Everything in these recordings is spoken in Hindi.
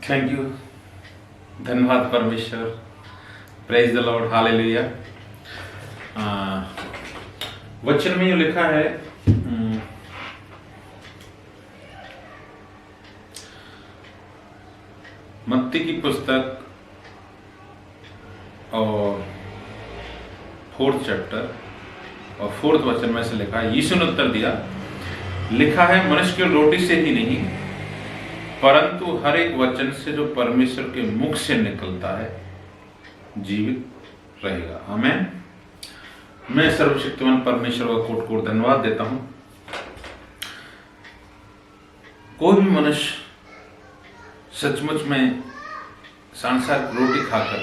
Thank you. धन्यवाद परमेश्वर। Praise the Lord, hallelujah. वचन में जो लिखा है मत्ती की पुस्तक और 4th चैप्टर और 4th वचन में से लिखा है, यीशु ने उत्तर दिया, लिखा है मनुष्य की रोटी से ही नहीं परंतु हर एक वचन से जो परमेश्वर के मुख से निकलता है जीवित रहेगा। आमीन। मैं सर्वशक्तिमान परमेश्वर का कोट कोट धन्यवाद देता हूं। कोई भी मनुष्य सचमुच में सांसारिक रोटी खाकर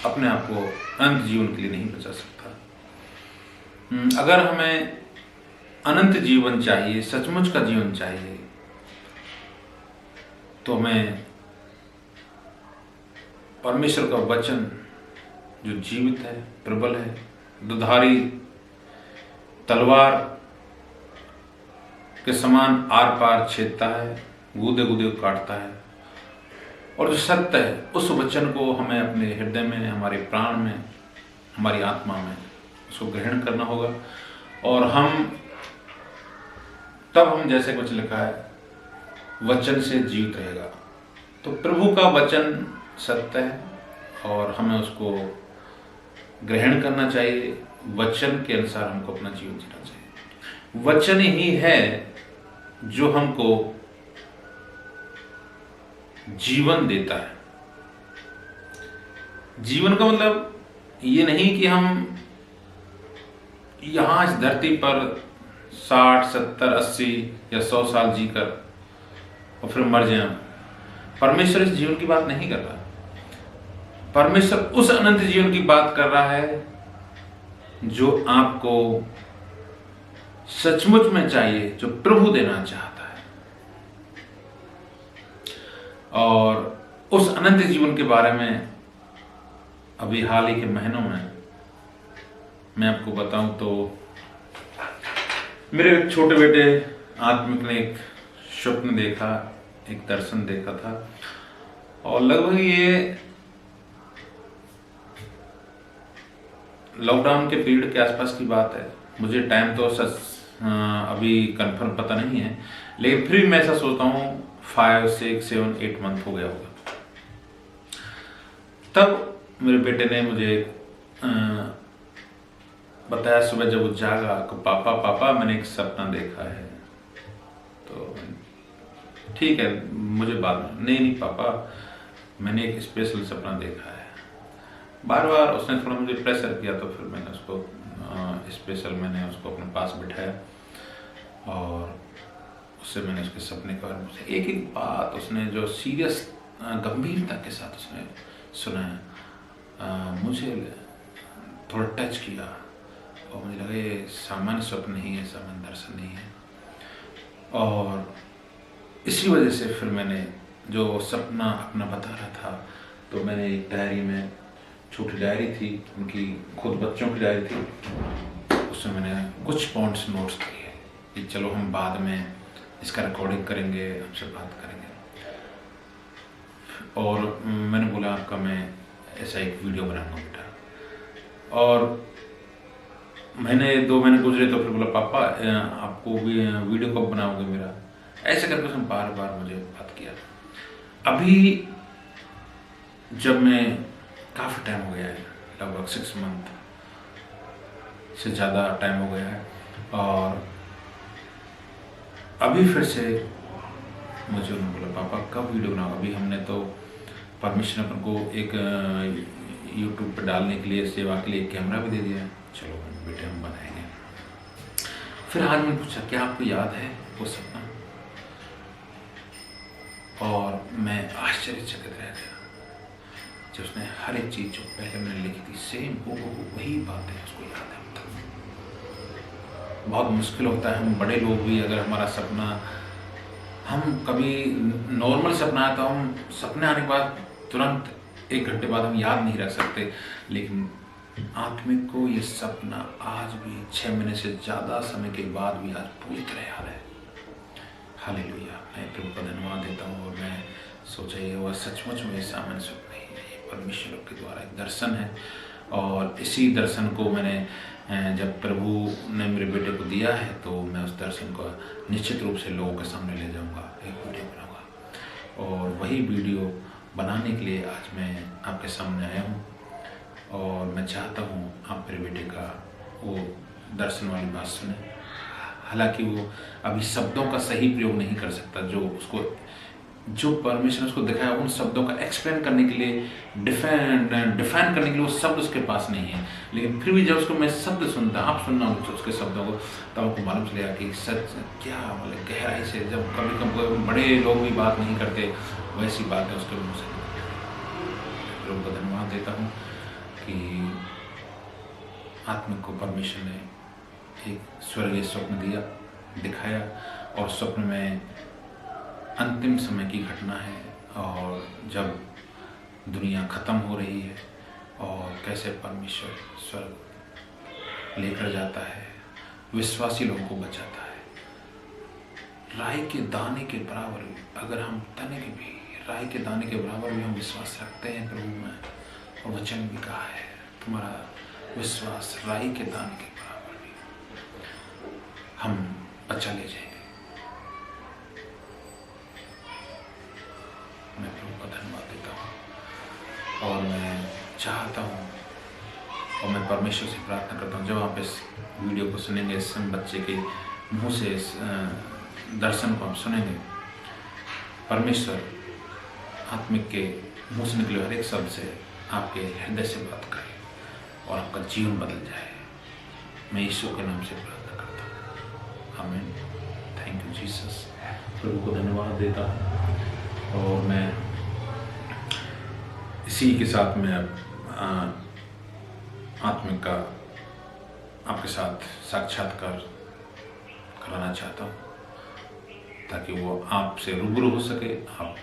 अपने आप को अनंत जीवन के लिए नहीं बचा सकता। अगर हमें अनंत जीवन चाहिए, सचमुच का जीवन चाहिए, तो हमें परमेश्वर का वचन जो जीवित है, प्रबल है, दुधारी तलवार के समान आर पार छेदता है, गूदे गूदे काटता है, और जो सत्य है उस वचन को हमें अपने हृदय में, हमारे प्राण में, हमारी आत्मा में उसको ग्रहण करना होगा। और तब हम जैसे कुछ लिखा है वचन से जीवित रहेगा। तो प्रभु का वचन सत्य है और हमें उसको ग्रहण करना चाहिए। वचन के अनुसार हमको अपना जीवन जीना चाहिए। वचन ही है जो हमको जीवन देता है। जीवन का मतलब ये नहीं कि हम यहां इस धरती पर 60, 70, 80 या 100 साल जीकर और फिर मर जाए। परमेश्वर इस जीवन की बात नहीं कर रहा। परमेश्वर उस अनंत जीवन की बात कर रहा है जो आपको सचमुच में चाहिए, जो प्रभु देना चाहता है। और उस अनंत जीवन के बारे में अभी हाल ही के महीनों में मैं आपको बताऊं तो मेरे छोटे बेटे आत्मिक ने एक स्वप्न देखा, एक दर्शन देखा था। और लगभग ये लॉकडाउन के पीरियड के आसपास की बात है। मुझे टाइम तो अभी कंफर्म पता नहीं है, लेकिन फिर मैं ऐसा सोचता हूँ 5, 6, 7, 8 मंथ हो गया होगा। तब मेरे बेटे ने मुझे बताया सुबह जब वो जागा कि पापा मैंने एक सपना देखा है। तो ठीक है, मुझे बाद में नहीं पापा मैंने एक स्पेशल सपना देखा है। बार बार उसने थोड़ा मुझे प्रेशर किया, तो फिर मैंने उसको मैंने उसको अपने पास बिठाया और उससे मैंने उसके सपने के बारे में एक एक बात उसने जो सीरियस गंभीरता के साथ उसने सुनाया, मुझे थोड़ा टच किया और मुझे लगा ये सामान्य स्वप्न नहीं है, सामान्य दर्शन नहीं है। और इसी वजह से फिर मैंने जो सपना अपना बता रहा था, तो मैंने एक डायरी में, छोटी डायरी थी उनकी, खुद बच्चों की डायरी थी, उसमें मैंने कुछ पॉइंट्स नोट्स किए कि चलो हम बाद में इसका रिकॉर्डिंग करेंगे, आपसे बात करेंगे। और मैंने बोला आपका मैं ऐसा एक वीडियो बनाऊंगा बेटा। और 2 महीने गुजरे तो फिर बोला पापा आपको भी वीडियो कब बनाओगे मेरा, ऐसे करके उसने बार बार मुझे बात किया। अभी जब मैं काफ़ी टाइम हो गया है, लगभग 6 मंथ से ज़्यादा टाइम हो गया है, और अभी फिर से मुझे उन्होंने बोला पापा कब वीडियो बनाओ। अभी हमने तो परमिशन अपन को एक यूट्यूब पर डालने के लिए, सेवा के लिए एक कैमरा भी दे दिया है, चलो बेटे हम बनाएंगे। फिर आज मैंने पूछा क्या आपको याद है वो सपना, और मैं आश्चर्यचकित रह गया जब उसने हर एक चीज जो पहले मैंने लिखी थी सेम वही बातें उसको याद है। बहुत मुश्किल होता है, हम बड़े लोग भी अगर हमारा सपना, हम कभी नॉर्मल सपना है तो हम सपने आने के बाद तुरंत 1 घंटे बाद हम याद नहीं रख सकते, लेकिन आत्मिक को ये सपना आज भी 6 महीने से ज़्यादा समय के बाद भी आज पूरी तरह याद है। हालेलुया। मैं प्रभु का धन्यवाद देता हूँ और मैं सोचा ये वह सचमुच में सामान्य स्वप्न नहीं है, ये परमेश्वर के द्वारा एक दर्शन है। और इसी दर्शन को मैंने जब प्रभु ने मेरे बेटे को दिया है तो मैं उस दर्शन को निश्चित रूप से लोगों के सामने ले जाऊंगा, एक वीडियो बनाऊंगा। और वही वीडियो बनाने के लिए आज मैं आपके सामने आया हूँ और मैं चाहता हूँ आप मेरे बेटे का वो दर्शन वाली बात सुने। हालांकि वो अभी शब्दों का सही प्रयोग नहीं कर सकता, जो परमेश्वर ने उसको दिखाया उन शब्दों का एक्सप्लेन करने के लिए, डिफाइन करने के लिए वो शब्द उसके पास नहीं है। लेकिन फिर भी जब उसको मैं शब्द सुनता, आप सुनना उसके शब्दों को, तब आपको मालूम चलेगा कि सच क्या, मतलब गहराई से, जब कभी कभी बड़े लोग भी बात नहीं करते वैसी बातें उसके मुँह से प्रभु को धन्यवाद देता हूँ कि आत्मा को परमेश्वर ने एक स्वर्गीय स्वप्न दिखाया और स्वप्न में अंतिम समय की घटना है और जब दुनिया खत्म हो रही है और कैसे परमेश्वर स्वर्ग लेकर जाता है, विश्वासी लोगों को बचाता है। राई के दाने के बराबर अगर हम तने के भी, राई के दाने के बराबर भी हम विश्वास रखते हैं प्रभु में, और वचन भी कहा है तुम्हारा विश्वास राई के दाने के बराबर भी हम बचा ले जाएंगे। मैं प्रभु का धन्यवाद देता हूँ और मैं चाहता हूँ और मैं परमेश्वर से प्रार्थना करता हूँ, जब आप इस वीडियो को सुनेंगे, इस बच्चे के मुंह से इस दर्शन को आप सुनेंगे, परमेश्वर आत्मिक के मुंह से निकले हर एक शब्द से आपके हृदय से बात करे और आपका जीवन बदल जाए। मैं यीशु के नाम से प्रार्थना करता हूँ, आमीन। Thank you Jesus. प्रभु को धन्यवाद देता हूँ और मैं इसी के साथ मैं आत्मिक का आपके साथ साक्षात्कार कराना चाहता हूँ ताकि वो आपसे रूबरू हो सके, आप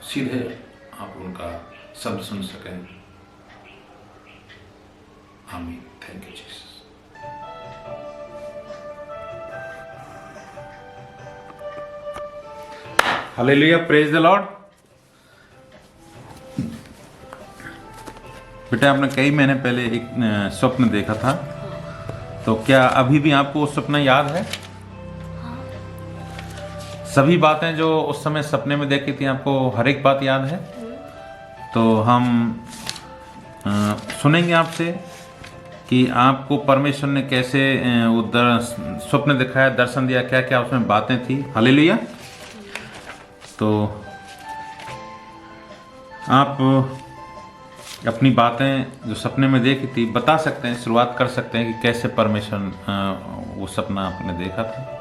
सीधे आप उनका शब्द सुन सकें। आमीन। Thank you Jesus. Hallelujah, praise the Lord. बेटा, आपने कई महीने पहले एक स्वप्न देखा था, तो क्या अभी भी आपको वो सपना याद है? सभी बातें जो उस समय सपने में देखी थी, आपको हर एक बात याद है? तो हम सुनेंगे आपसे कि आपको परमेश्वर ने कैसे वो स्वप्न दिखाया, दर्शन दिया, क्या क्या उसमें बातें थी। हालेलुया। तो आप अपनी बातें जो सपने में देखी थी बता सकते हैं, शुरुआत कर सकते हैं कि कैसे परमेश्वर वो सपना आपने देखा था।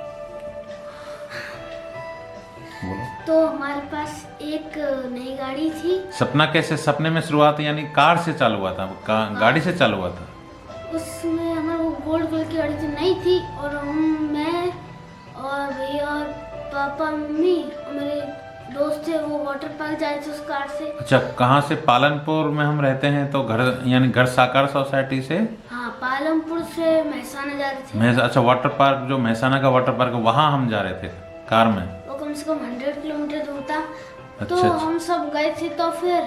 बोलो। तो हमारे पास एक नई गाड़ी थी। सपना कैसे, सपने में शुरुआत यानी कार से चालू हुआ था? गाड़ी से चालू हुआ था? उसमें हमारे वो गोल्ड कलर की गाड़ी थी, नई थी, और मैं और भैया और पापा मम्मी और मेरे दोस्त थे, वो वाटर पार्क जा रहे थे उस कार से। अच्छा, कहाँ से? पालनपुर में हम रहते हैं, तो घर यानी घर साकार सोसाइटी से? हाँ, पालनपुर से महसाना जा रहे थे। अच्छा, वाटर पार्क जो महसाना का वाटर पार्क है वहाँ हम जा रहे थे कार में। वो कम से कम 100 किलोमीटर दूर था। अच्छा, तो हम सब गए थे, तो फिर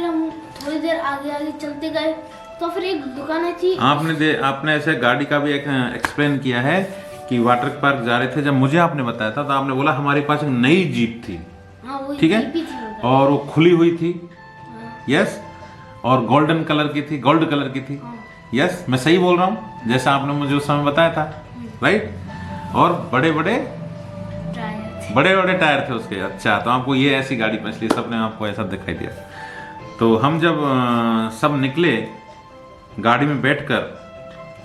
हम थोड़ी देर आगे चलते गए, तो फिर एक दुकान थी। आपने ऐसे गाड़ी का भी एक एक्सप्लेन किया है कि वाटर पार्क जा रहे थे। जब मुझे आपने बताया था तो आपने बोला हमारे पास एक नई जीप थी। हाँ, ठीक है, और वो खुली हुई थी। यस, और गोल्डन कलर की थी, गोल्ड कलर की थी। यस, मैं सही बोल रहा हूँ जैसा आपने मुझे उस समय बताया था, राइट? और बड़े बड़े टायर थे उसके। अच्छा, तो आपको ये ऐसी गाड़ी में, इसलिए सबने आपको ऐसा दिखाई दिया। तो हम जब सब निकले गाड़ी में बैठकर,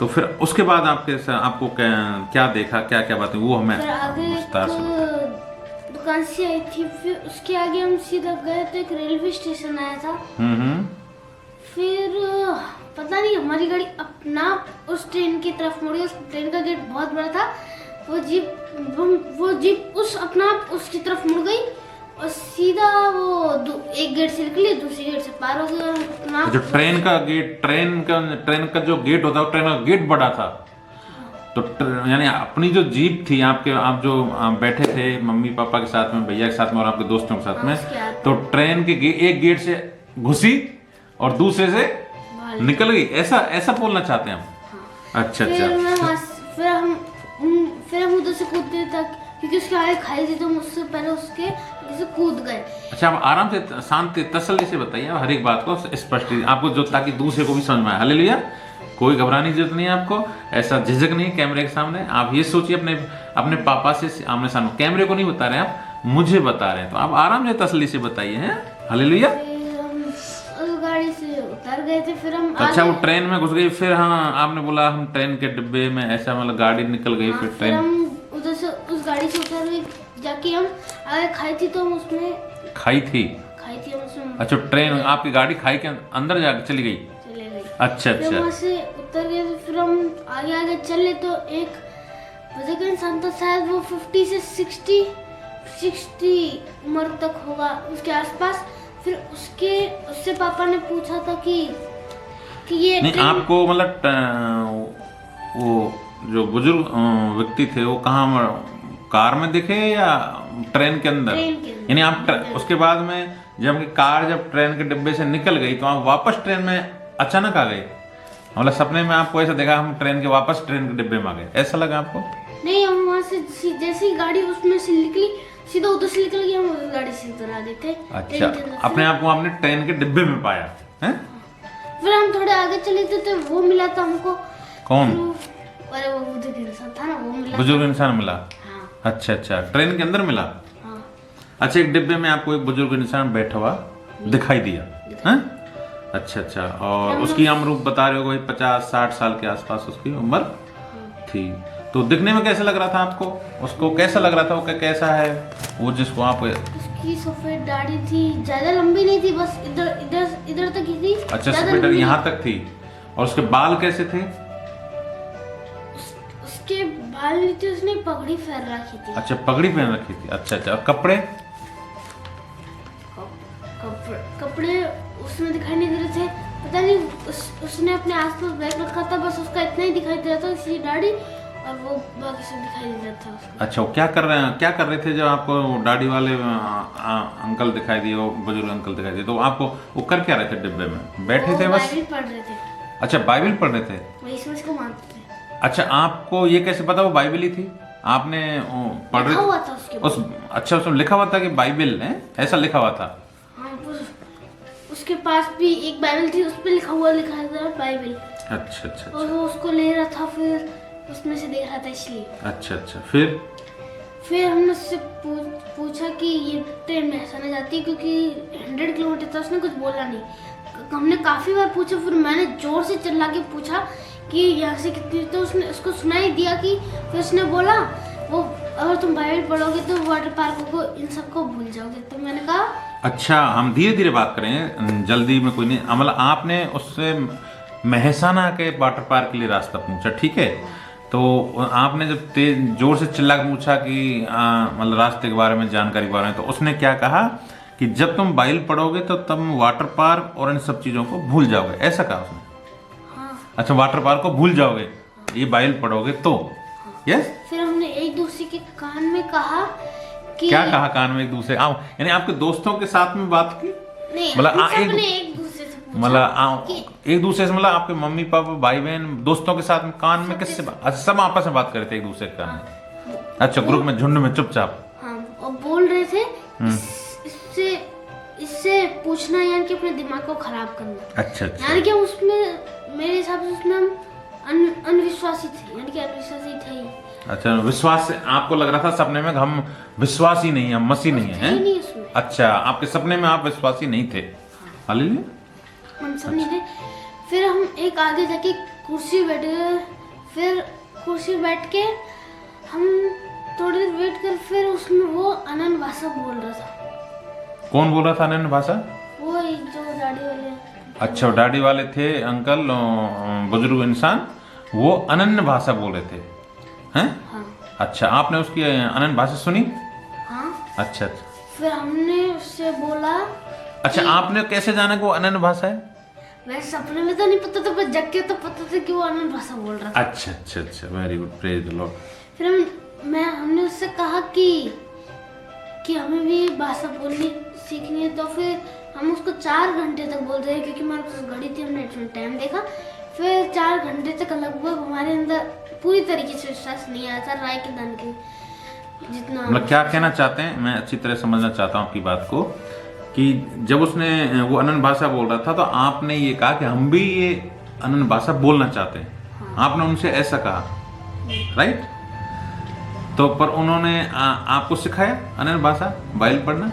तो फिर उसके बाद आपको क्या देखा, क्या क्या बातें, वो हमें विस्तार से दुकान से आई थी। फिर उसके आगे हम सीधा गए तो एक रेलवे स्टेशन आया था। फिर पता नहीं हमारी गाड़ी अपना उस ट्रेन की तरफ मुड़ी। उस ट्रेन का गेट बहुत बड़ा था। वो जीप उसकी तरफ मुड़ गई और सीधा वो एक गेट से निकली, दूसरी गेट से पार हो गई। जो ट्रेन का जो गेट होता है, ट्रेन का गेट बड़ा था, तो तो यानी अपनी जो जीप थी आपके, आप जो बैठे थे मम्मी पापा के साथ में, भैया के साथ में और आपके दोस्तों के साथ में, तो ट्रेन के एक गेट से घुसी और दूसरे से निकल गई, ऐसा बोलना चाहते हैं हम? अच्छा अच्छा। फिर हम उधर से कूदते तक, क्योंकि उसके आगे खाई थी तो मुझसे पहले उसके जैसे कूद गए। अच्छा, आप आराम से शांत तसल्ली से बताइए हर एक बात को स्पष्ट आपको, जो ताकि दूसरे को भी समझ में आए। हालेलुया। कोई घबराने की जरूरत नहीं है आपको, ऐसा झिझक नहीं कैमरे के सामने। आप ये सोचिए अपने पापा से आमने सामने, कैमरे को नहीं बता रहे आप, मुझे बता रहे हैं, तो आप आराम से तसल्ली से बताइए हैं। हालेलुया। उस गाड़ी से उतर गए थे, फिर हम अच्छा वो ट्रेन में घुस गई, फिर हाँ आपने बोला हम ट्रेन के डिब्बे में, ऐसा मतलब गाड़ी निकल गई, फिर ट्रेन, हम उधर से उस गाड़ी से उतर गए, जाके हम आगे खाई थी तो हम उसमें खाई थी हम उसमें। अच्छा, ट्रेन आपकी गाड़ी खाई के अंदर जाके चली गई? अच्छा फिर अच्छा। वहाँ से उतर गए तो फिर हम आगे चले तो एक वजह का इंसान तो शायद वो 50 से 60 उम्र तक होगा, उसके आसपास। फिर उससे पापा ने पूछा था कि ये नहीं आपको मतलब वो जो बुजुर्ग व्यक्ति थे वो कहाँ, कार में दिखे या ट्रेन के अंदर? यानी आप उसके बाद में जब कार जब ट्रेन के डिब्बे से निकल गई तो आप वापस ट्रेन में अचानक आ गए, मतलब सपने में आपको ऐसा देखा हम ट्रेन के वापस ट्रेन के डिब्बे में आ गए, ऐसा लगा आपको? नहीं, हम वहाँ से जैसे ही गाड़ी उसमें से निकली सीधा उधर से निकल गए, हम उस गाड़ी से उतर आ गए थे। अच्छा, अपने आप को आपने ट्रेन के डिब्बे में पाया है? फिर हम थोड़े आगे चले थे तो वो मिला था हमको। कौन? अरे वो बुजुर्ग इंसान था ना, वो मिला। बुजुर्ग इंसान मिला? हाँ। अच्छा अच्छा, ट्रेन के अंदर मिला? हाँ। अच्छा, एक डिब्बे में आपको एक बुजुर्ग इंसान बैठा हुआ दिखाई दिया है? अच्छा अच्छा। और उसकी हम रूप बता रहे हो कोई 50-60 साल के आसपास उसकी उम्र थी, तो दिखने में कैसा लग रहा था आपको? उसको कैसा लग रहा था, वो कैसा है वो जिसको आप? उसकी सफेद दाढ़ी थी, ज्यादा लंबी नहीं थी, बस इधर तक ही थी। अच्छा, सफेद दाढ़ी यहाँ तक थी। और उसके बाल कैसे थे? उसके बाल नहीं थे, उसने पगड़ी पहन रखी थी। अच्छा, पगड़ी पहन रखी थी। अच्छा अच्छा। और कपड़े उसमें दिखाई नहीं दे रहे थे, पता नहीं उसने अपने आसपास बैग रखा था, बस उसका इतना ही दिखाई दे रहा था, उसकी दाढ़ी, और वो बाकी सब दिखाई दे रहा था उसको। अच्छा, वो क्या कर रहे थे जब आपको दाढ़ी वाले अंकल दिखाई दिए, वो बुजुर्ग अंकल दिखाई दिए, तो आपको वो कर क्या रहे थे डिब्बे में? बैठे थे बस? बाइबल पढ़ रहे थे। अच्छा, बाइबल पढ़ रहे थे? वही समझ को मानते थे। अच्छा, आपको ये कैसे पता वो बाइबल ही थी? आपने पढ़ रहे हुआ था अच्छा, उसमें लिखा हुआ था कि बाइबल है, ऐसा लिखा हुआ था? उसके पास भी एक बाइबल थी, उस पे लिखा था बाइबल। अच्छा अच्छा। और वो उसको ले रहा था, फिर उसमें से देख रहा था इसलिए। अच्छा अच्छा। फिर हमने उससे पूछा कि ये ट्रेन में ऐसा नहीं जाती, क्योंकि 100 किलोमीटर था। उसने कुछ बोला नहीं। हमने काफी बार पूछा, फिर मैंने जोर से चिल्ला के पूछा कि यहाँ से कितनी, तो उसने उसको सुनाई दिया कि, फिर उसने बोला वो अगर तुम बाइबल पढ़ोगे तो वाटर पार्क को इन सबको भूल जाओगे। तो मैंने कहा अच्छा, हम धीरे धीरे बात करें, जल्दी में कोई नहीं। मतलब आपने उससे महसाना के वाटर पार्क के लिए रास्ता पूछा, ठीक है? तो आपने जब तेज जोर से चिल्ला के पूछा कि मतलब रास्ते के बारे में, जानकारी के बारे में, तो उसने क्या कहा कि जब तुम बाइबल पढ़ोगे तो तुम वाटर पार्क और इन सब चीजों को भूल जाओगे, ऐसा कहा उसने? हाँ। अच्छा, वाटर पार्क को भूल जाओगे ये बाइबल पढ़ोगे तो? यस। फिर हमने एक दूसरे के कान में कहा कि, क्या कहा कान में एक दूसरे? यानी आपके दोस्तों के साथ में बात की? नहीं, मतलब एक दूसरे से पूछा, मतलब एक दूसरे से, मतलब आपके मम्मी पापा भाई बहन दोस्तों के साथ में कान में किससे बात? अच्छा, सब आपस में बात करते एक दूसरे के कान में? अच्छा, ग्रुप में, झुंड में, चुपचाप? हाँ, और बोल रहे थे इससे पूछना यानी कि अपने दिमाग को खराब करना। अच्छा अच्छा। यानी कि उसमें मेरे हिसाब से उसमें हम अनविश्वासी थे, यानी कि अनविश्वासी थे ही। अच्छा, विश्वास से आपको लग रहा था सपने में हम विश्वासी नहीं, हम मसीह नहीं है? अच्छा, आपके सपने में आप विश्वासी नहीं थे? हालेलुया। हम सब नहीं थे। फिर हम एक आगे जाके कुर्सी बैठ गए, फिर कुर्सी बैठ के हम थोड़ी देर वेट कर, फिर उसमें वो अनन्य भाषा बोल रहा था। कौन बोल रहा था अनन्य भाषा? वो जो दाढ़ी वाले। अच्छा, दाढ़ी वाले थे अंकल, बुजुर्ग इंसान, वो अनन्य भाषा बोल रहे थे हैं? हाँ। अच्छा, आपने उसकी अनन्य भाषा सुनी? हाँ। अच्छा अच्छा। फिर हमने उससे बोला। अच्छा, आपने कैसे जाना कि वो अनन्य भाषा है? मैं सपने में तो नहीं पता था, पर जग के तो पता था कि वो आनंद भाषा बोल रहा था। अच्छा अच्छा अच्छा, very good, praise the Lord. फिर हमने उससे कहा कि हमें भी भाषा बोलनी सीखनी है, तो फिर हम उसको 4 घंटे तक बोलते रहे, क्योंकि हमारे पास घड़ी थी, हमने टाइम देखा। फिर 4 घंटे तक लगभग हमारे अंदर पूरी तरीके से विश्वास नहीं आया था राय के दान के जितना। मतलब क्या कहना चाहते हैं, मैं अच्छी तरह समझना चाहता हूँ आपकी बात को, कि जब उसने वो अनन्य भाषा बोल रहा था तो आपने ये कहा कि हम भी ये अनन्य भाषा बोलना चाहते हैं। हाँ। आपने उनसे ऐसा कहा, राइट? तो पर उन्होंने आपको सिखाया अनन्य भाषा, बाइबल पढ़ना?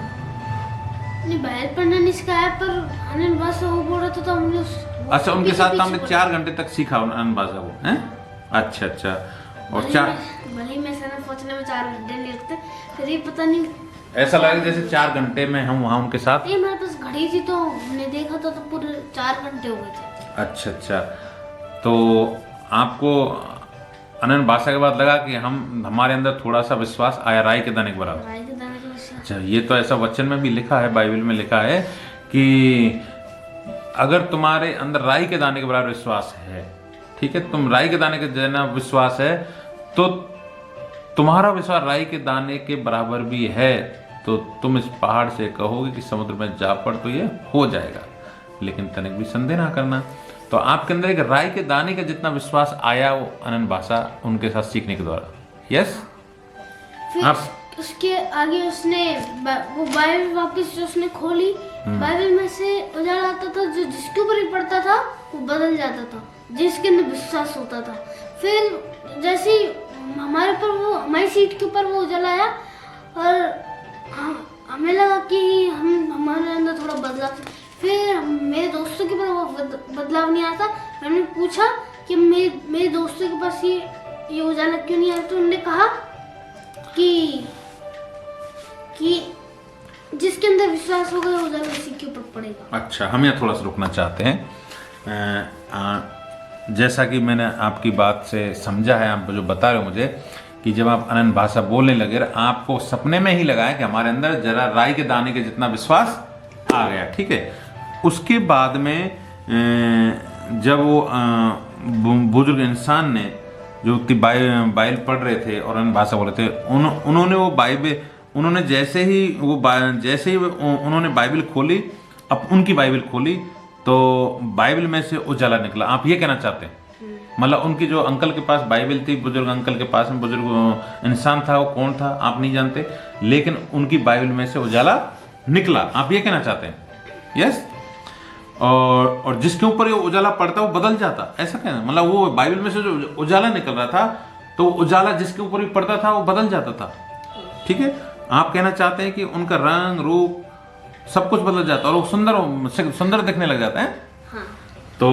नहीं, बाइबल पढ़ना नहीं सिखाया, पर अनन्य भाषा वो बोल रहा था तो हमने अच्छा, उनके साथ हमने 4 घंटे तक सीखा अनन्य भाषा को, हैं? अच्छा अच्छा। और भले ही मैं सना पहुंचने में 4 घंटे नहीं लगते, फिर ये पता नहीं ऐसा लगा जैसे 4 घंटे में हम वहाँ उनके साथ। ये हमारे पास घड़ी थी तो हमने देखा था तो पूरे 4 घंटे हो गए थे। अच्छा अच्छा, तो आपको अनन्य भाषा के बाद लगा कि हमारे अंदर थोड़ा सा विश्वास आया राई के दाने के बराबर। राय के दाने के विश्वास। अच्छा, ये तो ऐसा वचन में भी लिखा है, बाइबल में लिखा है कि अगर तुम्हारे अंदर राई के दाने के बराबर विश्वास है, ठीक है, तुम राई के दाने के जना विश्वास है, तो तुम्हारा विश्वास राई के दाने के बराबर भी है, तो तुम इस पहाड़ से कहोगे कि समुद्र में जा पड़, तो ये हो जाएगा, लेकिन तनिक भी संदेह ना करना। तो आपके अंदर एक राई के दाने का जितना विश्वास आया वो अनन्य भाषा उनके साथ सीखने के द्वारा। यस। फिर उसके आगे उसने वो बाइबल वापस उसने खोली, बाइबल में से उजाला आता था, जो जिसके ऊपर ही पड़ता था वो बदल जाता था, जिसके अंदर विश्वास होता था। फिर जैसे हमारे ऊपर वो हमारी सीट के ऊपर वो उजाला आया और हमें लगा कि हमारे अंदर थोड़ा बदलाव। फिर मेरे दोस्तों के पास वो बदलाव नहीं आता। मैंने पूछा कि मेरे दोस्तों के पास ये उजाला क्यों नहीं आता, तो उन्होंने कहा कि जिसके अंदर विश्वास होगा वो उजाला उसी के ऊपर पड़ेगा। अच्छा, हम यहाँ थोड़ा सा रुकना चाहते हैं। जैसा कि मैंने आपकी बात से समझा है, आप जो बता रहे हो मुझे कि जब आप अनन्य भाषा बोलने लगे, आपको सपने में ही लगा है कि हमारे अंदर जरा राई के दाने के जितना विश्वास आ गया, ठीक है। उसके बाद में जब वो बुजुर्ग इंसान ने जो व्यक्ति बाइबल पढ़ रहे थे और अनन्य भाषा बोल रहे थे, उन्होंने वो बाइबल, उन्होंने जैसे ही उन्होंने बाइबल खोली, अब उनकी बाइबल खोली तो बाइबल में से उजाला निकला। आप ये कहना चाहते हैं, मतलब उनकी जो अंकल के पास बाइबल थी, बुजुर्ग अंकल के पास में बुजुर्ग इंसान था, वो कौन था आप नहीं जानते, लेकिन उनकी बाइबल में से उजाला निकला, आप ये कहना चाहते हैं? यस। और जिसके ऊपर ये उजाला पड़ता वो बदल जाता, ऐसा कहना, मतलब वो बाइबल में से जो उजाला निकल रहा था तो उजाला जिसके ऊपर भी पड़ता था वो बदल जाता था, ठीक है। आप कहना चाहते हैं कि उनका रंग रूप सब कुछ बदल जाता है और वो सुंदर दिखने लग जाता है। हाँ। तो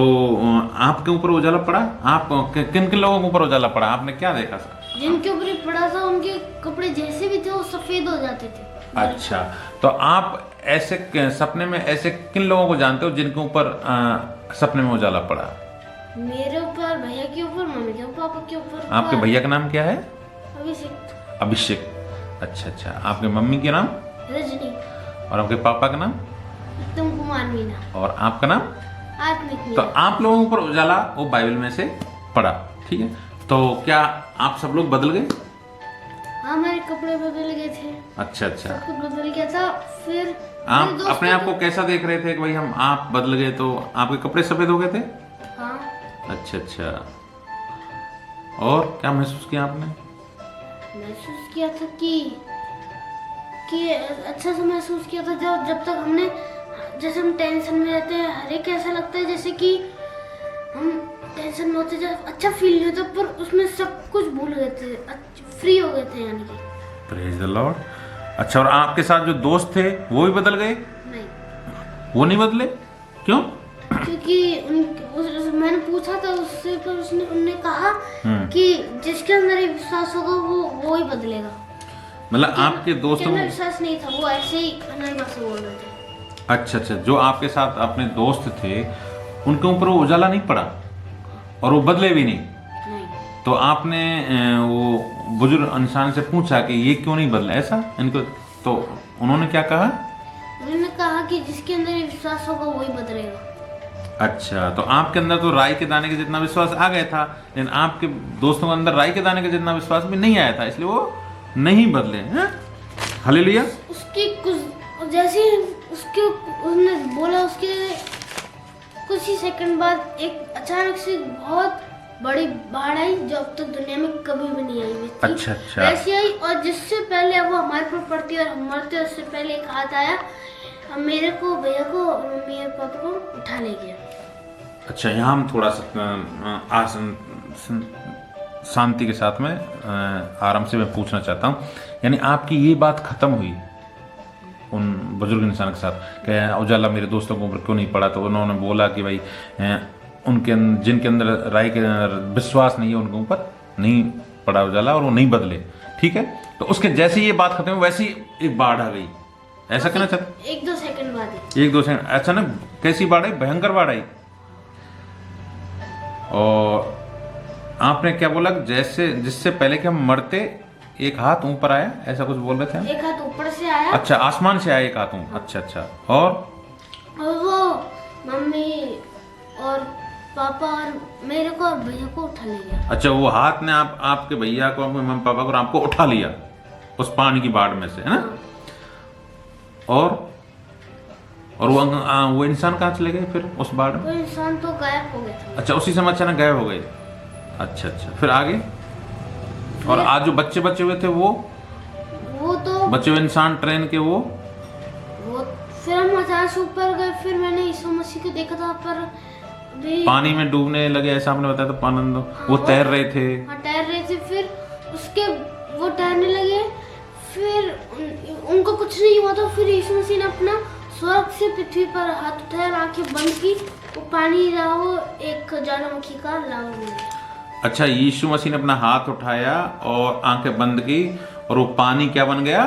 आपके ऊपर उजाला पड़ा, आप किन किन लोगों के ऊपर उजाला पड़ा, आपने क्या देखा सर? जिनके ऊपर पड़ा था उनके कपड़े जैसे भी थे वो सफेद हो जाते थे। अच्छा, तो आप ऐसे सपने में ऐसे किन लोगों को जानते हो जिनके ऊपर सपने में उजाला पड़ा? मेरे ऊपर, भैया के ऊपर, मम्मी के ऊपर, पापा के ऊपर। आपके भैया का नाम क्या है? अभिषेक। अभिषेक। अच्छा अच्छा, आपके मम्मी के नाम? रजनी। और आपके पापा का नाम? उत्तम कुमार मीना। और आपका नाम? आत्मिक। तो आप लोगों के ऊपर उजाला वो बाइबल में से पड़ा, ठीक है। तो क्या आप सब लोग बदल गए? हमारे कपड़े बदल गए थे। अच्छा अच्छा, सब कुछ बदल गया था। फिर आप अपने आप को कैसा देख रहे थे कि भाई आप बदल गए, तो आपके कपड़े सफेद हो गए थे? हाँ। अच्छा अच्छा, और क्या महसूस किया आपने? महसूस किया था कि अच्छा सा महसूस किया था जब तक हमने, जैसे हम टेंशन में रहते हैं, हर एक ऐसा लगता है जैसे कि हम टेंशन में होते, जब अच्छा फील नहीं होता, पर उसमें सब कुछ भूल गए थे, फ्री हो गए थे, यानी कि। Praise the Lord. अच्छा, और आपके साथ जो दोस्त थे वो भी बदल गए? नहीं, वो नहीं बदले, क्यों? क्योंकि मैंने पूछा था उससे, पर उन्होंने कहा कि जिसके अंदर ये विश्वास होगा वो ही बदलेगा। मतलब आपके दोस्तों में विश्वास नहीं था, वो ऐसे ही अनन्य भाषा बोल रहे थे। अच्छा अच्छा, जो आपके साथ अपने दोस्त थे उनके ऊपर वो उजाला नहीं पड़ा और वो बदले भी नहीं? तो आपने वो बुजुर्ग इंसान से पूछा कि ये क्यों नहीं बदला ऐसा इनको, तो उन्होंने क्या कहा? उन्होंने कहा कि जिसके अंदर ये विश्वास होगा वही बदलेगा। अच्छा, तो आपके अंदर तो राई के दाने के जितना विश्वास आ गया था, लेकिन आपके दोस्तों के अंदर राई के दाने के जितना विश्वास भी नहीं आया था, इसलिए वो नहीं बदले हैं। हालेलुया। उसकी कुछ जैसे उसके उसने बोला, उसके कुछ ही सेकंड बाद एक अचानक से बहुत बड़ी बाढ़ आई जो अब तक दुनिया में कभी भी नहीं आई हुई थी। अच्छा अच्छा। ऐसी आई, और जिससे पहले वो हमारे पर पड़ती और हम मरते, उससे पहले एक हाथ आया, अब मेरे को, भैया को और मम्मी और पापा को उठा ले गया। अच्छा, यहाँ हम थोड़ा सा शांति के साथ में आराम से मैं पूछना चाहता हूँ, यानी आपकी ये बात खत्म हुई उन बुजुर्ग इंसान के साथ कि उजाला मेरे दोस्तों के ऊपर क्यों नहीं पड़ा, तो उन्होंने बोला कि भाई उनके जिनके अंदर राय के विश्वास नहीं है उनके ऊपर नहीं पड़ा उजाला और वो नहीं बदले। ठीक है, तो उसके जैसे ये बात खत्म हुई वैसे ही एक बाढ़ आ गई, ऐसा कहना चाहते? 1-2 सेकंड बाद ही। 1-2 सेकंड। अच्छा ना, कैसी बाढ़ आई? भयंकर बाढ़ आई। और आपने क्या बोला? जैसे जिससे पहले कि हम मरते एक हाथ ऊपर आया, ऐसा कुछ बोल रहे थे हम? एक हाथ ऊपर से आया। अच्छा, आसमान से आया एक हाथ ऊपर। अच्छा अच्छा। और वो मम्मी और पापा और मेरे को और भैया को उठा ले गया। अच्छा, वो हाथ ने आपके भैया को, मम्मी पापा को और आपको उठा लिया उस पानी की बाढ़ में से, है ना? और वो इंसान कहाँ चले गए फिर उस बाढ़ में? वो इंसान तो गायब हो गया था। अच्छा, उसी समय अचानक गायब हो गए। अच्छा अच्छा, फिर आगे? और आज जो बच्चे हुए थे वो तो बच्चे हुए इंसान ट्रेन के वो फिर हम अचानक से ऊपर गए, फिर मैंने यीशु मसीह को देखा था, पर पानी में डूबने लगे, ऐसा आपने बताया था। पानंदो वो तैर रहे थे। हाँ, तैर रहे थे। फिर उसके वो तैरने लगे, फिर उनको कुछ नहीं हुआ था। फिर यीशु मसीह ने अपना स्वर्ग से पृथ्वी पर हाथ उठाया, आंखें बंद की, वो पानी रहा, वो एक ज्वालामुखी का लावा बन गया। अच्छा, यीशु मसीह ने अपना हाथ उठाया और आंखें बंद की और वो पानी क्या बन गया?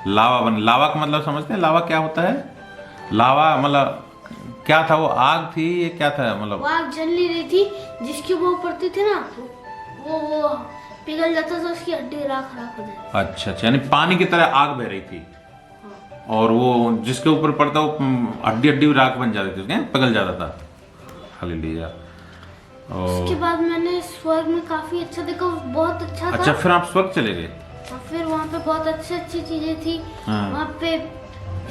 लावा। लावा का मतलब समझते हैं? लावा क्या होता है? लावा मतलब क्या था? वो आग थी, ये क्या था? मतलब वो आग जल नहीं रही थी, जिसके वो पड़ती थी ना, वो पिघल जाता था, उसकी हड्डी राख हो जाती। अच्छा अच्छा, यानी पानी की तरह आग बह रही थी। और वो जिसके ऊपर पड़ता वो हड्डी राख बन जाती थी, उसके पिघल जाता था। हालेलुया। उसके बाद मैंने स्वर्ग में काफी अच्छा देखा, बहुत अच्छा था। अच्छा, फिर आप स्वर्ग चले गए? और फिर वहाँ पे बहुत अच्छी चीजें थी। हाँ। वहाँ पे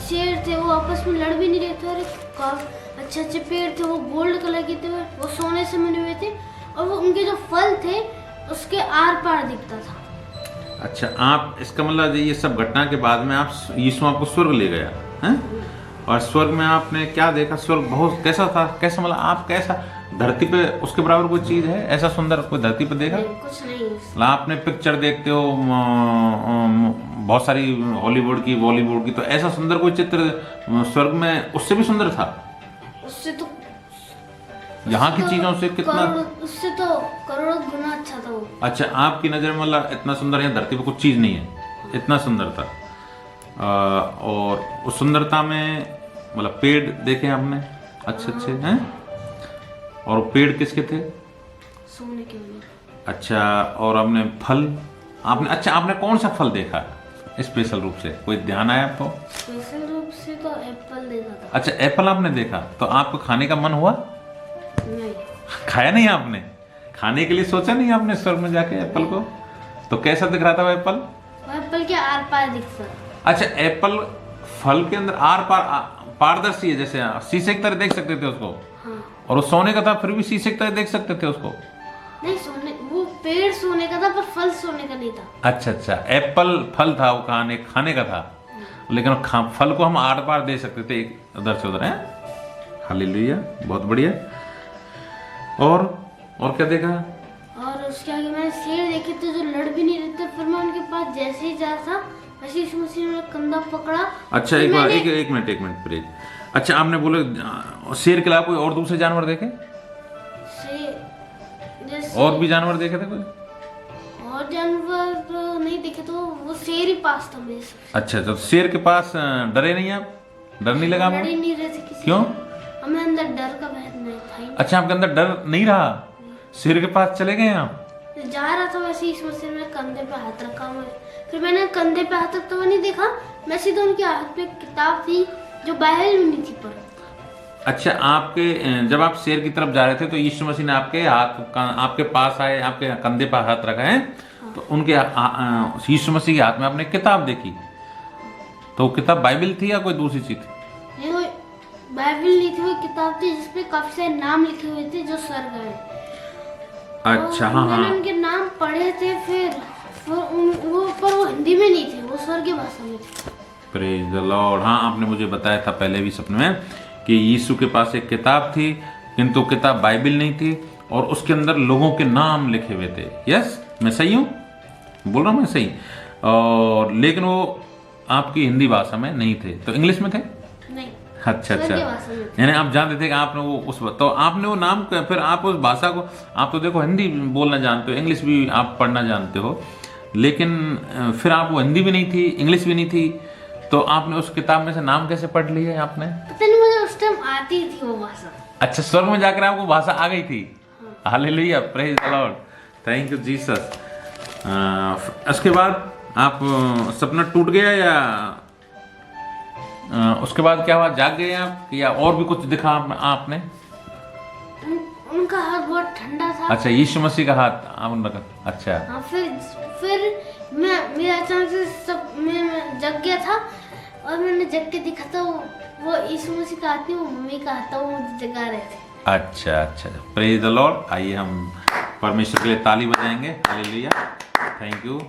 शेर थे, वो आपस में लड़ भी नहीं रहे थे, और अच्छे पेड़ थे, वो गोल्ड कलर के थे, वो सोने से बने हुए थे, और वो उनके जो फल थे उसके आर पार दिखता था। अच्छा, आप इसका मतलब ये सब घटना के बाद में आप यीशु आपको स्वर्ग ले गया हैं? और स्वर्ग में आपने क्या देखा? स्वर्ग बहुत कैसा था? कैसा मतलब आप कैसा धरती पे उसके बराबर कोई चीज है ऐसा सुंदर कोई धरती पे देखा? कुछ नहीं। आपने पिक्चर देखते हो बहुत सारी हॉलीवुड की, बॉलीवुड की, तो ऐसा सुंदर कोई चित्र स्वर्ग में उससे भी सुंदर था? उससे तो यहाँ की चीजों से कितना? उससे तो करोड़ों गुना अच्छा था वो। अच्छा, आपकी नजर में मतलब इतना सुंदर यहाँ धरती पे कुछ चीज नहीं है, इतना सुंदर था। और उस सुंदरता में मतलब पेड़ देखे आपने अच्छे हैं? और पेड़ किसके थे? सोने के लिए। अच्छा, और आपने फल आपने कौन सा फल देखा स्पेशल रूप से? कोई ध्यान आया आपको? स्पेशल रूप से तो एप्पल देखा था। अच्छा, एप्पल आपने देखा, तो आपको खाने का मन हुआ? नहीं। खाया नहीं आपने? खाने के लिए सोचा नहीं आपने स्वर्ग में जाके एप्पल को? तो कैसा दिख रहा था वो एप्पल? वो एप्पल के आर पार दिखता था। अच्छा, एप्पल फल के अंदर आर पार पारदर्शी है, जैसे शीशे की तरह देख सकते थे उसको। हाँ। और वो सोने का था, फिर भी शीशे की तरह देख सकते थे उसको। नहीं, वो पेड़ सोने का था, पर फल सोने का नहीं था। अच्छा अच्छा, एप्पल फल था, वो खाने का था, लेकिन फल को हम आर पार दे सकते थे उधर से उधर है। हालेलुया, बहुत बढ़िया। और क्या देखा? और उसके आगे मैंने शेर देखे थे जो लड़ भी नहीं रहे थे, फिर मैं उनके पास जैसे ही जा था वैसे यीशु मसीह ने कंधा पकड़ा। अच्छा, एक मिनट ब्रेक। अच्छा, आपने बोले शेर के अलावा कोई और दूसरे जानवर देखे? और भी जानवर देखे थे कोई? और जानवर नहीं देखे, तो वो शेर ही पास था मेरे से। अच्छा, तो शेर के पास डरे नहीं आप? डर नहीं लगा? डर ही नहीं रहे थे किसी। क्यों? हमें अंदर डर का भय नहीं था। अच्छा, आपके अंदर डर नहीं रहा? शेर के पास चले गए आप? जा रहा था वैसे यीशु मसीह ने कंधे पे हाथ रखा, फिर मैंने कंधे पे हाथ रखते हुए नहीं देखा, मैं सीधा उनके हाथ पे किताब थी जो बाइबल में नहीं थी पर। अच्छा, आपके जब आप शेर की तरफ जा रहे थे तो यीशु मसीह ने आपके पास आए, आपके कंधे पर हाथ रखा है, तो उनके यीशु मसीह के हाथ में आपने एक किताब देखी, तो वो किताब बाइबल थी या कोई दूसरी चीज थी? ये कोई बाइबल नहीं थी, वो किताब थी जिसपे काफी सारे नाम लिखे हुए थे जो स्वर्ग है। अच्छा, हाँ मैंने हाँ। उनके नाम पढ़े थे, फिर वो हिंदी में नहीं थे, वो स्वर्गीय भाषा में थे। Praise the Lord. हाँ, आपने मुझे बताया था पहले भी सपने में कि यीशु के पास एक किताब थी, किंतु किताब बाइबल नहीं थी और उसके अंदर लोगों के नाम लिखे हुए थे। यस, मैं सही हूँ? बोल रहा हूँ मैं सही? और लेकिन वो आपकी हिंदी भाषा में नहीं थे, तो इंग्लिश में थे? नहीं, अच्छा स्वर्गीय अच्छा, भाषा में थे। यानी आप जानते थे कि आपने वो तो आपने वो नाम, फिर आप उस भाषा को, आप तो देखो हिंदी बोलना जानते हो, इंग्लिश भी आप पढ़ना जानते हो, लेकिन फिर आप वो हिंदी भी नहीं थी, इंग्लिश भी नहीं थी, तो आपने उस किताब में से नाम कैसे पढ़ लिए आपने? पता नहीं, मुझे उस टाइम आती थी वो भाषा। अच्छा, स्वर्ग में जाकर आपको भाषा आ गई थी। Hallelujah, praise the Lord, thank you Jesus. उसके बाद आप सपना टूट गया या उसके बाद क्या हुआ, जाग गए आप या और भी कुछ दिखा आपने? उनका हाथ बहुत ठंडा था। अच्छा, यीशु मसीह का हाथ आपने रखा? अच्छा। हाँ, फिर मेरा अचानक से मैं जग गया था और मैंने जग के देखा था वो यीशु मसीह का हाथ नहीं, वो मम्मी का हाथ था, वो मुझे जगा रहे थे। अच्छा अच्छा, प्रेज द लॉर्ड। आइए हम परमेश्वर के लिए ताली बजाएंगे। Hallelujah, thank you.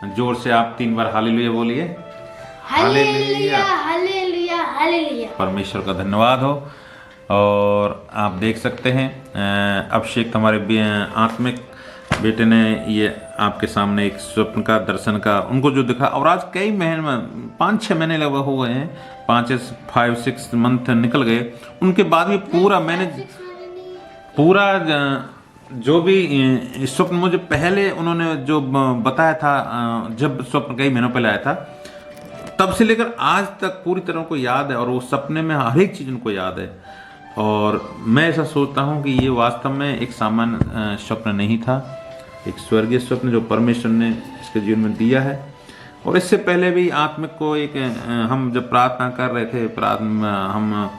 जोर से आप 3 बार हालेलुया बोलिए। Hallelujah, hallelujah, hallelujah. परमेश्वर का धन्यवाद हो। और आप देख सकते हैं अभिषेक हमारे आत्मिक बेटे ने ये आपके सामने एक स्वप्न का दर्शन का उनको जो दिखा, और आज कई महीने 5-6 महीने लगभग हो गए हैं, 5-6 मंथ निकल गए, उनके बाद भी पूरा मैंने पूरा जो भी स्वप्न मुझे पहले उन्होंने जो बताया था, जब स्वप्न कई महीनों पहले आया था, तब से लेकर आज तक पूरी तरह को याद है, और वो सपने में हर एक चीज़ उनको याद है। और मैं ऐसा सोचता हूँ कि ये वास्तव में एक सामान्य स्वप्न नहीं था, एक स्वर्गीय स्वप्न जो परमेश्वर ने इसके जीवन में दिया है। और इससे पहले भी आत्मिक को एक हम जब प्रार्थना कर रहे थे, हम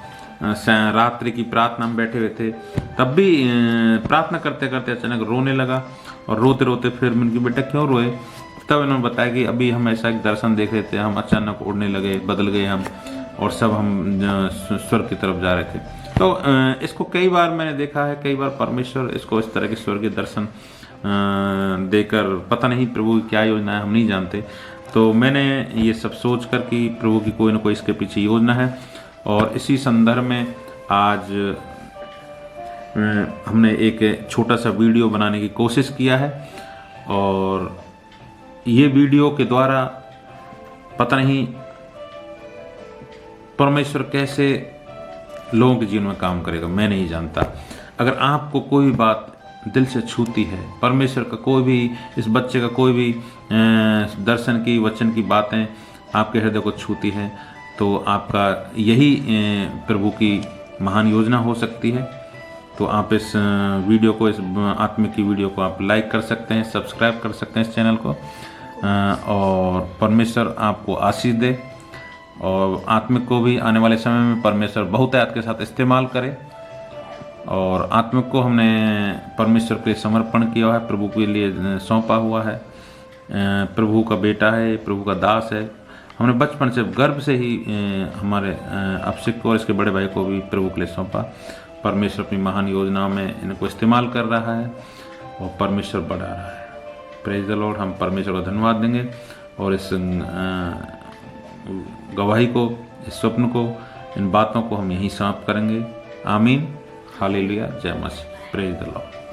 रात्रि की प्रार्थना में बैठे हुए थे, तब भी प्रार्थना करते करते अचानक रोने लगा, और रोते रोते फिर मैंने बेटा क्यों रोए, तब इन्होंने बताया कि अभी हम ऐसा एक दर्शन देख रहे थे, हम अचानक उड़ने लगे, बदल गए हम, और सब हम स्वर्ग की तरफ जा रहे थे। तो इसको कई बार मैंने देखा है, कई बार परमेश्वर इसको इस तरह के स्वर्गीय दर्शन देकर, पता नहीं प्रभु की क्या योजना है, हम नहीं जानते। तो मैंने ये सब सोच कर कि प्रभु की कोई ना कोई इसके पीछे योजना है, और इसी संदर्भ में आज हमने एक छोटा सा वीडियो बनाने की कोशिश किया है। और ये वीडियो के द्वारा पता नहीं परमेश्वर कैसे लोगों के जीवन में काम करेगा, मैं नहीं जानता। अगर आपको कोई बात दिल से छूती है, परमेश्वर का कोई भी, इस बच्चे का कोई भी दर्शन की, वचन की बातें आपके हृदय को छूती है, तो आपका यही प्रभु की महान योजना हो सकती है। तो आप इस वीडियो को, इस आत्मिक की वीडियो को आप लाइक कर सकते हैं, सब्सक्राइब कर सकते हैं इस चैनल को, और परमेश्वर आपको आशीष दे, और आत्मिक को भी आने वाले समय में परमेश्वर बहुतायत के साथ इस्तेमाल करे। और आत्मिक को हमने परमेश्वर के लिए समर्पण किया है, प्रभु के लिए सौंपा हुआ है, प्रभु का बेटा है, प्रभु का दास है। हमने बचपन से गर्व से ही हमारे अभिषेक को और इसके बड़े भाई को भी प्रभु के लिए सौंपा। परमेश्वर अपनी महान योजनाओं में इनको इस्तेमाल कर रहा है, और परमेश्वर बढ़ा रहा है। Praise the Lord. हम परमेश्वर को धन्यवाद देंगे, और इस गवाही को, इस स्वप्न को, इन बातों को हम यहीं समाप्त करेंगे। आमीन, हालेलुया, जय मसीह, प्रेज द लॉर्ड।